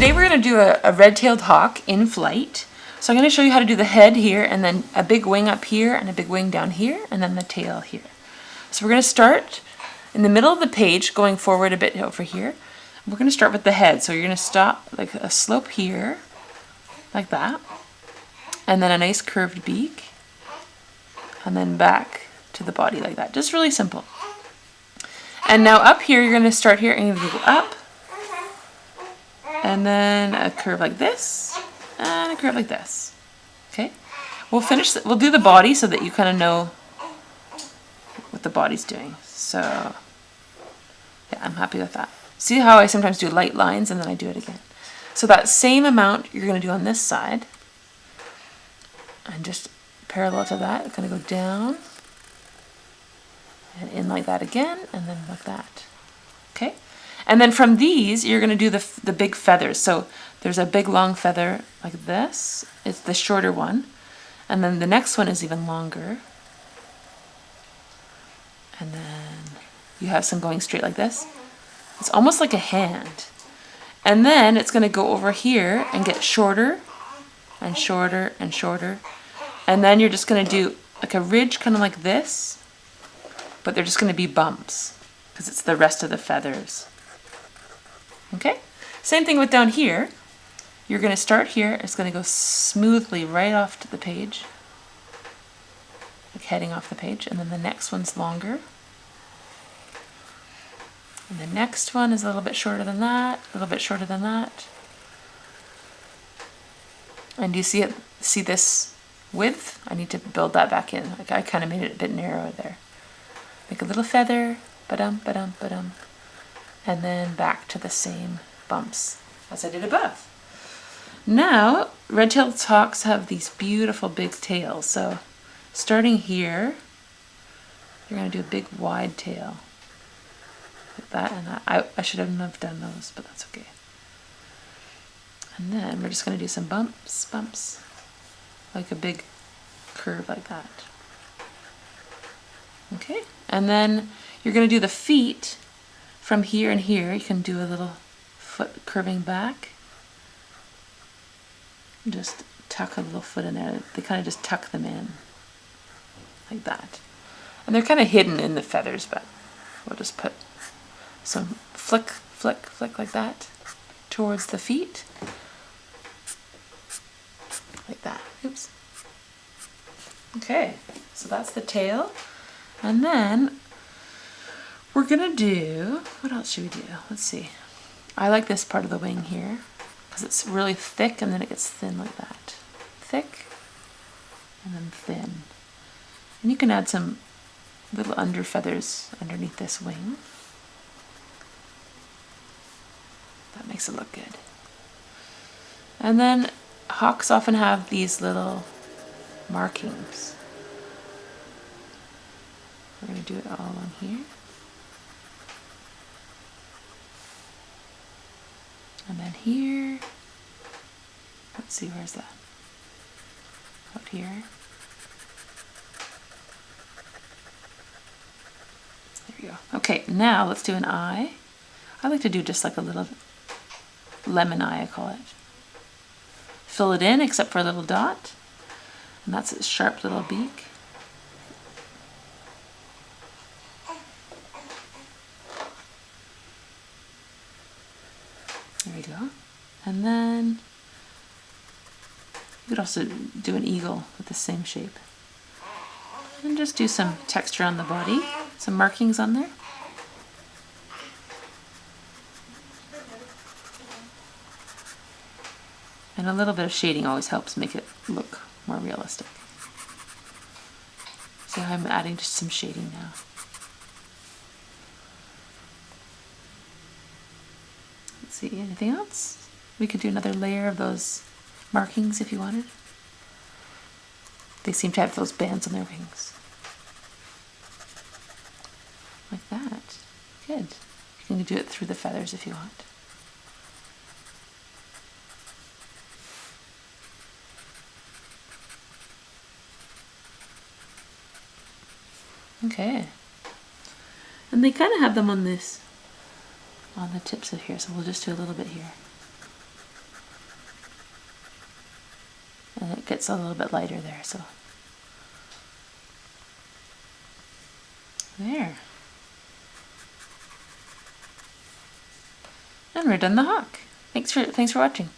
today we're going to do a red-tailed hawk in flight. So I'm going to show you how to do the head here, and then a big wing up here, and a big wing down here, and then the tail here. So we're going to start in the middle of the page, going forward a bit over here. We're going to start with the head. So you're going to stop like a slope here, like that, and then a nice curved beak, and then back to the body like that. Just really simple. And now up here, you're going to start here, and you're going to go up, and then a curve like this, and a curve like this. Okay, we'll finish. We'll do the body so that you kind of know what the body's doing. So yeah, I'm happy with that. See how I sometimes do light lines and then I do it again. So that same amount you're going to do on this side, and just parallel to that, it's going to go down and in like that again, and then like that. Okay. And then from these, you're going to do the big feathers. So there's a big long feather like this. It's the shorter one. And then the next one is even longer. And then you have some going straight like this. It's almost like a hand. And then it's going to go over here and get shorter and shorter and shorter. And then you're just going to do like a ridge kind of like this. But they're just going to be bumps because it's the rest of the feathers. Okay, same thing with down here. You're going to start here. It's going to go smoothly right off to the page, like heading off the page, and then the next one's longer. And the next one is a little bit shorter than that, a little bit shorter than that. And do you see it? See this width? I need to build that back in. Like I kind of made it a bit narrower there. Make a little feather, ba-dum, ba-dum, ba-dum. And then back to the same bumps as I did above. Now, red-tailed hawks have these beautiful big tails. So starting here, you're going to do a big wide tail. Like that and that. I should have done those, but that's okay. And then we're just going to do some bumps, bumps. Like a big curve like that. Okay, and then you're going to do the feet. From here and here, you can do a little foot curving back. Just tuck a little foot in there. They kind of just tuck them in like that. And they're kind of hidden in the feathers, but we'll just put some flick, flick, flick like that towards the feet. Like that. Oops. Okay, so that's the tail. And then we're gonna do, what else should we do? Let's see. I like this part of the wing here because it's really thick and then it gets thin like that. Thick and then thin. And you can add some little under feathers underneath this wing. That makes it look good. And then hawks often have these little markings. We're gonna do it all on here. And then here, let's see, where's that? Out here. There we go. Okay, now let's do an eye. I like to do just like a little lemon eye, I call it. Fill it in except for a little dot. And that's its sharp little beak. There we go. And then you could also do an eagle with the same shape. And just do some texture on the body, some markings on there. And a little bit of shading always helps make it look more realistic. So I'm adding just some shading now. Let's see, anything else? We could do another layer of those markings if you wanted. They seem to have those bands on their wings. Like that. Good. You can do it through the feathers if you want. Okay. And they kind of have them on this, on the tips of here, so we'll just do a little bit here. And it gets a little bit lighter there, so. There. And we're done the hawk. Thanks for watching.